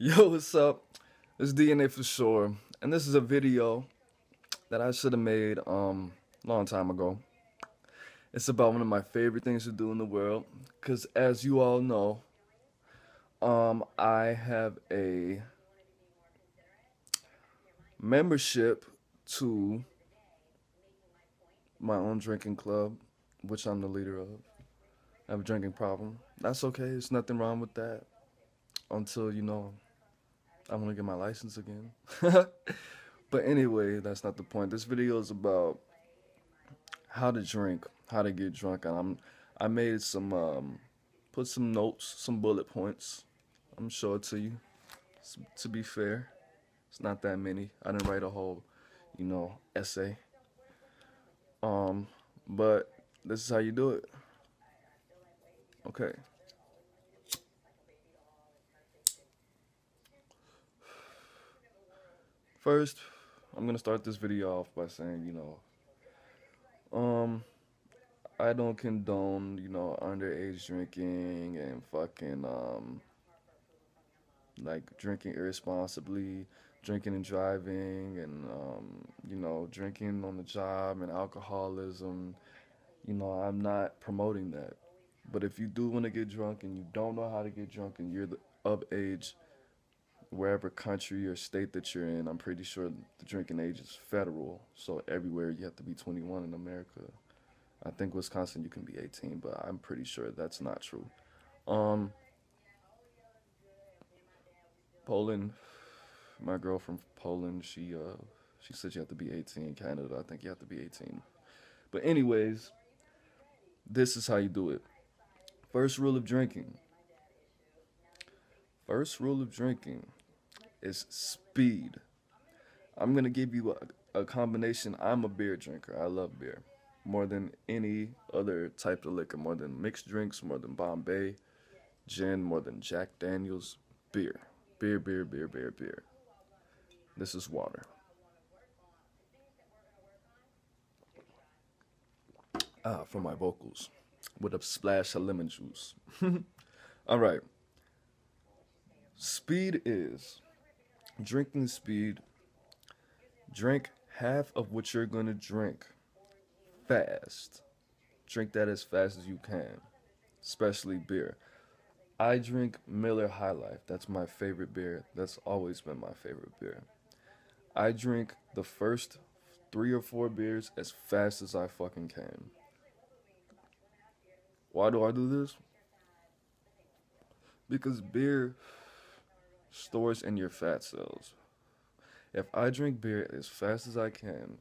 Yo, what's up? It's DNA for sure, and this is a video that I should have made long time ago. It's about one of my favorite things to do in the world, cause as you all know, I have a membership to my own drinking club, which I'm the leader of. I have a drinking problem. That's okay. There's nothing wrong with that until I want to get my license again. But anyway, that's not the point. This video is about how to drink, how to get drunk, and I made some put some notes, some bullet points. I'm gonna show it to you. To be fair, it's not that many. I didn't write a whole, essay. Um, but this is how you do it. Okay. First, I'm gonna start this video off by saying, um, I don't condone, underage drinking and fucking like drinking irresponsibly, drinking and driving, and drinking on the job and alcoholism. I'm not promoting that. But if you do want to get drunk and you don't know how to get drunk and you're of age, wherever country or state that you're in, I'm pretty sure the drinking age is federal. So everywhere you have to be 21 in America. I think Wisconsin you can be 18, but I'm pretty sure that's not true. Um, Poland, my girl from Poland, she said you have to be 18. Canada, I think you have to be 18. But anyways, this is how you do it. First rule of drinking. First rule of drinking is speed. I'm gonna give you a combination. I'm a beer drinker. I love beer more than any other type of liquor, more than mixed drinks, more than Bombay, gin, more than Jack Daniels. Beer, beer, beer, beer, beer, beer. This is water. For my vocals, with a splash of lemon juice. All right. Speed is drinking speed. Drink half of what you're gonna drink fast. Drink that as fast as you can, especially beer. I drink Miller High Life. That's my favorite beer. That's always been my favorite beer. I drink the first 3 or 4 beers as fast as I fucking can. Why do I do this? Because beer stores in your fat cells. If I drink beer as fast as I can,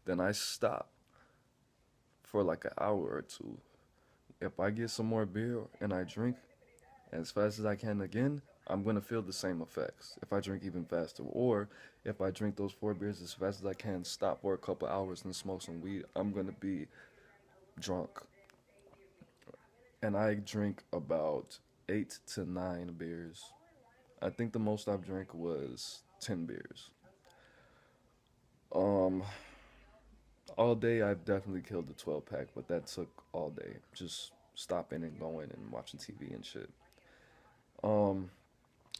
then I stop for like an hour or two. If I get some more beer and I drink as fast as I can again, I'm gonna feel the same effects if I drink even faster. Or if I drink those 4 beers as fast as I can, stop for a couple hours and smoke some weed, I'm gonna be drunk. And I drink about 8 to 9 beers. I think the most I've drank was 10 beers. Um, all day I've definitely killed the 12 pack, but that took all day. Just stopping and going and watching TV and shit. Um,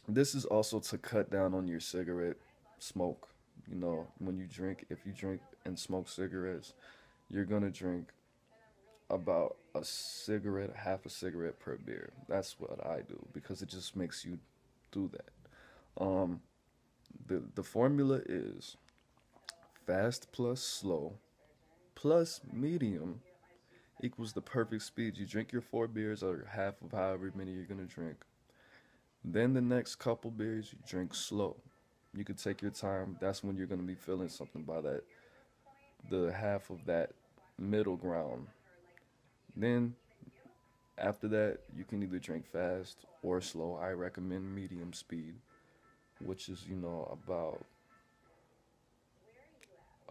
this is also to cut down on your cigarette smoke. When you drink, if you drink and smoke cigarettes, you're gonna drink about a cigarette, half a cigarette per beer. That's what I do because it just makes you do that. The formula is fast plus slow plus medium equals the perfect speed. You drink your 4 beers or half of however many you're gonna drink. Then the next couple beers you drink slow. You could take your time. That's when you're gonna be feeling something by the half of that middle ground. Then after that you can either drink fast or slow. I recommend medium speed, which is about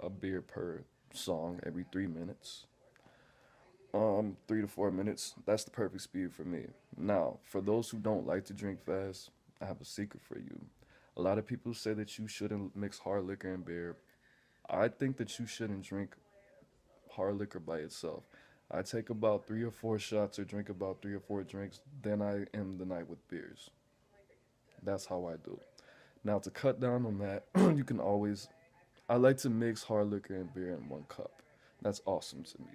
a beer per song every 3 minutes. 3 to 4 minutes. That's the perfect speed for me. Now, for those who don't like to drink fast, I have a secret for you. A lot of people say that you shouldn't mix hard liquor and beer. I think that you shouldn't drink hard liquor by itself. I take about 3 or 4 shots or drink about 3 or 4 drinks, then I end the night with beers. That's how I do. Now to cut down on that, you can always. I like to mix hard liquor and beer in one cup. That's awesome to me.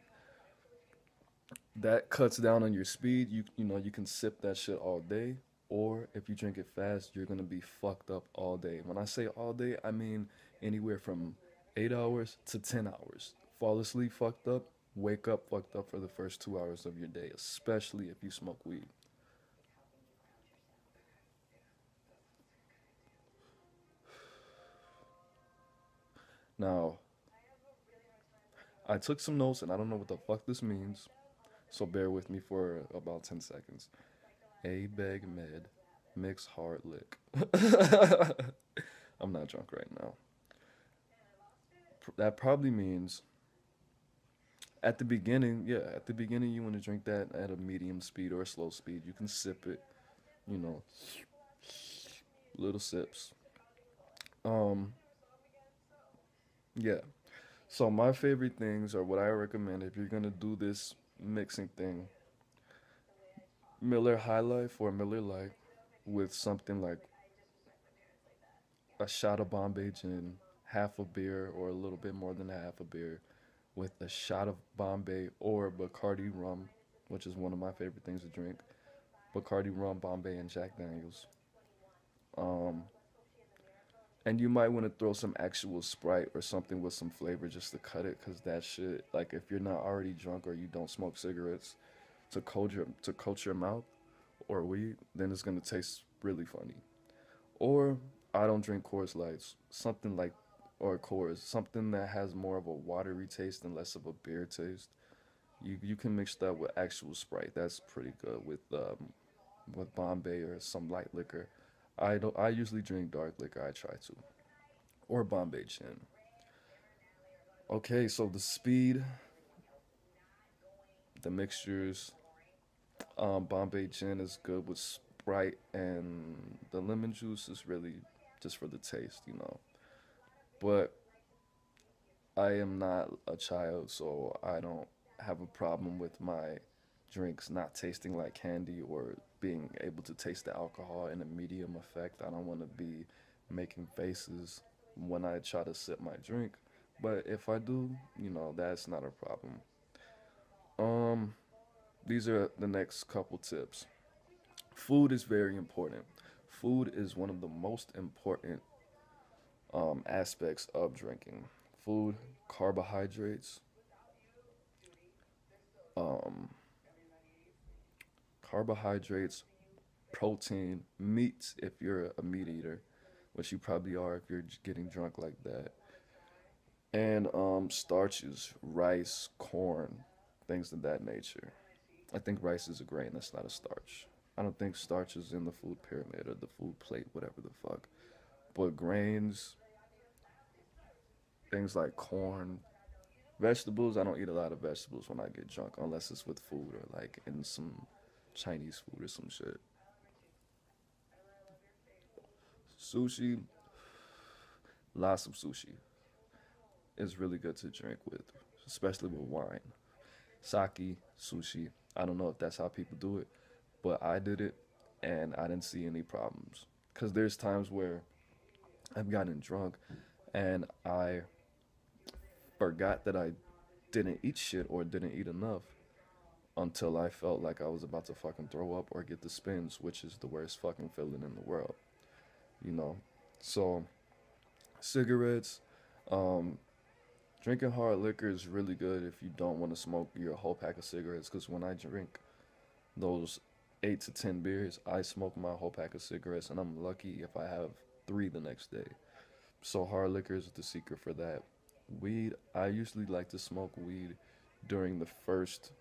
That cuts down on your speed. You can sip that shit all day, or if you drink it fast, you're gonna be fucked up all day. When I say all day, I mean anywhere from 8 hours to 10 hours. Fall asleep fucked up, wake up fucked up for the first 2 hours of your day, especially if you smoke weed. Now, I took some notes and I don't know what the fuck this means, so bear with me for about 10 seconds. A bag med, mix hard lick. I'm not drunk right now. That probably means at the beginning, yeah, at the beginning you want to drink that at a medium speed or a slow speed. You can sip it, you know, little sips. Um, yeah. So my favorite things are what I recommend if you're gonna do this mixing thing. Miller High Life or Miller Lite with something like a shot of Bombay gin, half a beer or a little bit more than half a beer, with a shot of Bombay or Bacardi rum, which is one of my favorite things to drink. Bacardi rum, Bombay, and Jack Daniels. Um, and you might want to throw some actual Sprite or something with some flavor just to cut it, cause that shit, like if you're not already drunk or you don't smoke cigarettes, to coat your mouth or weed, then it's gonna taste really funny. Or I don't drink Coors Lights, something like or Coors, something that has more of a watery taste and less of a beer taste. You can mix that with actual Sprite. That's pretty good with Bombay or some light liquor. I usually drink dark liquor. I try to or Bombay gin. Okay, so the speed, the mixtures. Bombay gin is good with Sprite, and the lemon juice is really just for the taste. But I am not a child, so I don't have a problem with my drinks not tasting like candy or being able to taste the alcohol in a medium effect. I don't want to be making faces when I try to sip my drink. But if I do, that's not a problem. Um, these are the next couple tips. Food is very important. Food is one of the most important aspects of drinking. Food, carbohydrates, um, carbohydrates, protein, meats if you're a meat eater, which you probably are if you're getting drunk like that, and starches, rice, corn, things of that nature. I think rice is a grain that's not a starch. I don't think starch is in the food pyramid or the food plate, whatever the fuck. But grains, things like corn, vegetables, I don't eat a lot of vegetables when I get drunk unless it's with food or like in some Chinese food or some shit. Sushi, lots of sushi is really good to drink with, especially with wine. Sake, sushi. I don't know if that's how people do it, but I did it and I didn't see any problems. Because there's times where I've gotten drunk and I forgot that I didn't eat shit or didn't eat enough until I felt like I was about to fucking throw up or get the spins, which is the worst fucking feeling in the world, you know? So, cigarettes, um, drinking hard liquor is really good if you don't want to smoke your whole pack of cigarettes. Because when I drink those 8 to 10 beers, I smoke my whole pack of cigarettes, and I'm lucky if I have three the next day. So hard liquor is the secret for that. Weed, I usually like to smoke weed during the first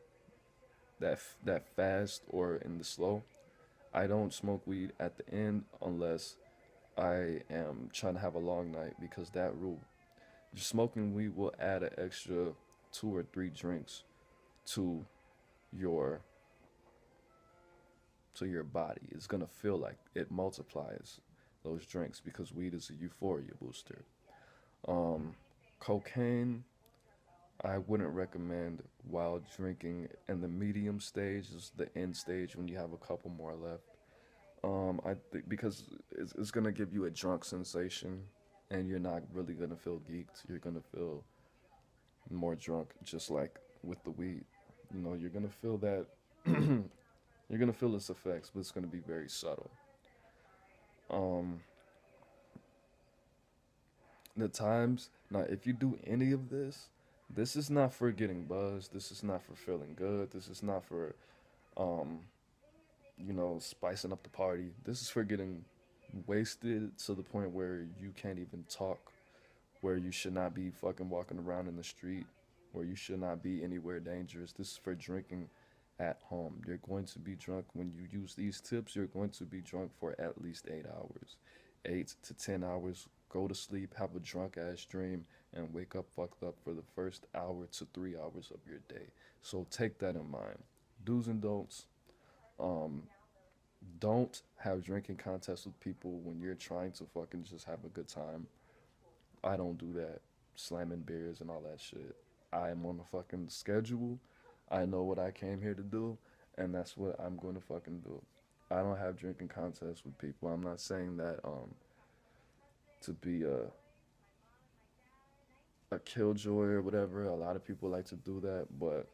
that fast or in the slow. I don't smoke weed at the end unless I am trying to have a long night because that rule. Smoking weed will add an extra 2 or 3 drinks to your your body. It's gonna feel like it multiplies those drinks because weed is a euphoria booster. Um, Cocaine, I wouldn't recommend while drinking. In the medium stage is the end stage when you have a couple more left. I think because it's gonna give you a drunk sensation, and you're not really gonna feel geeked. You're gonna feel more drunk, just like with the weed. You know, you're gonna feel that. You're gonna feel its effects, but it's gonna be very subtle. Um, the times now, if you do any of this, this is not for getting buzzed. This is not for feeling good. This is not for um, spicing up the party. This is for getting wasted to the point where you can't even talk, where you should not be fucking walking around in the street, where you should not be anywhere dangerous. This is for drinking at home. You're going to be drunk when you use these tips. You're going to be drunk for at least 8 hours, 8 to 10 hours. Go to sleep, have a drunk ass dream, and wake up fucked up for the first hour to 3 hours of your day. So take that in mind. Do's and don'ts. Um, don't have drinking contests with people when you're trying to fucking just have a good time. I don't do that. Slamming beers and all that shit. I am on a fucking schedule. I know what I came here to do, and that's what I'm going to fucking do. I don't have drinking contests with people. I'm not saying that to be a killjoy or whatever. A lot of people like to do that, but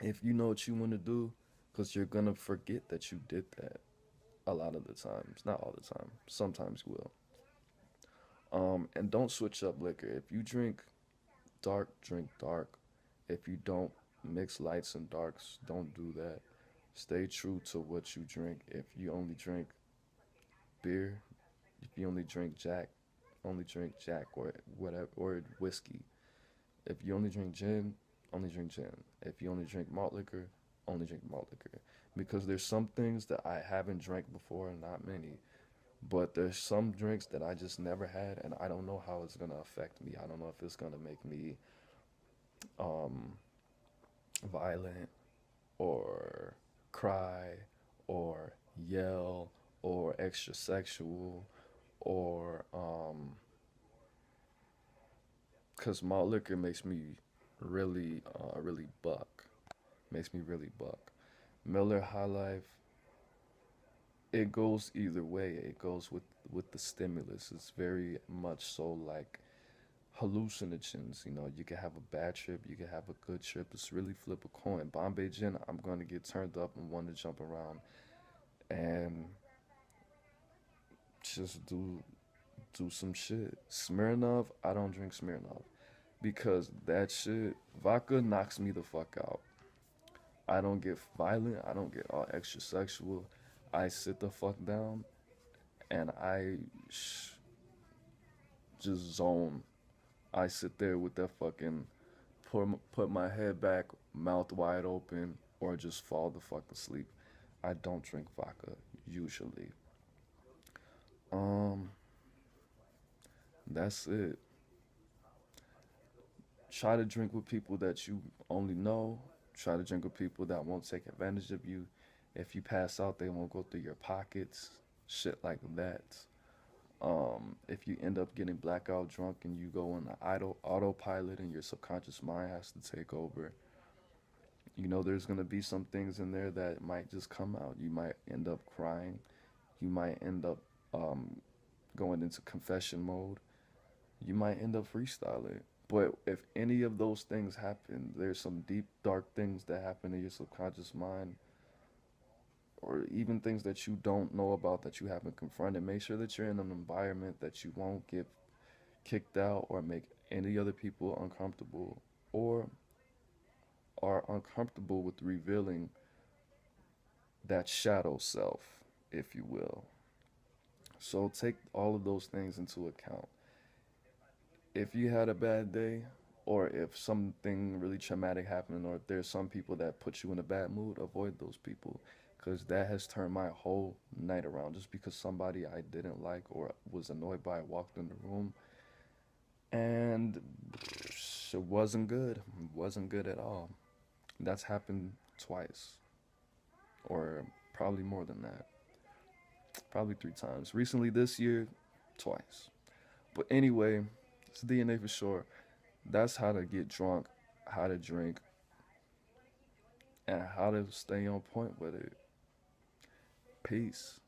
if you know what you want to do, because you're gonna forget that you did that a lot of the times. Not all the time. Sometimes you will. And don't switch up liquor. If you drink dark, drink dark. If you don't mix lights and darks, don't do that. Stay true to what you drink. If you only drink beer, if you only drink Jack or whatever, or whiskey. If you only drink gin, only drink gin. If you only drink malt liquor, only drink malt liquor. Because there's some things that I haven't drank before, not many. But there's some drinks that I just never had, and I don't know how it's gonna affect me. I don't know if it's gonna make me um, violent or cry or yell or extra sexual or cause malt liquor makes me really buck. Makes me really buck. Miller High Life, it goes either way. It goes with the stimulus. It's very much so like hallucinogens. You know, you can have a bad trip, you can have a good trip. It's really flip a coin. Bombay Gin, I'm going to get turned up and want to jump around and just do some shit. Smirnoff, I don't drink Smirnoff because that shit, vodka knocks me the fuck out. I don't get violent. I don't get all extra sexual. I sit the fuck down and just zone. I sit there with that fucking put my head back, mouth wide open, or just fall the fuck asleep. I don't drink vodka usually. Um, that's it. Try to drink with people that you only know. Try to drink with people that won't take advantage of you. If you pass out, they won't go through your pockets. Shit like that. If you end up getting blackout drunk and you go on an autopilot and your subconscious mind has to take over, there's gonna be some things in there that might just come out. You might end up crying. You might end up um, going into confession mode. You might end up freestyling. But if any of those things happen, there's some deep, dark things that happen in your subconscious mind, or even things that you don't know about that you haven't confronted. Make sure that you're in an environment that you won't get kicked out or make any other people uncomfortable or are uncomfortable with revealing that shadow self, if you will. So take all of those things into account. If you had a bad day, or if something really traumatic happened, or if there's some people that put you in a bad mood, avoid those people. Because that has turned my whole night around. Just because somebody I didn't like or was annoyed by walked in the room, and it wasn't good. It wasn't good at all. That's happened twice, or probably more than that. Probably 3 times. Recently this year, twice. But anyway, it's DNA for sure. That's how to get drunk, how to drink, and how to stay on point with it. Peace.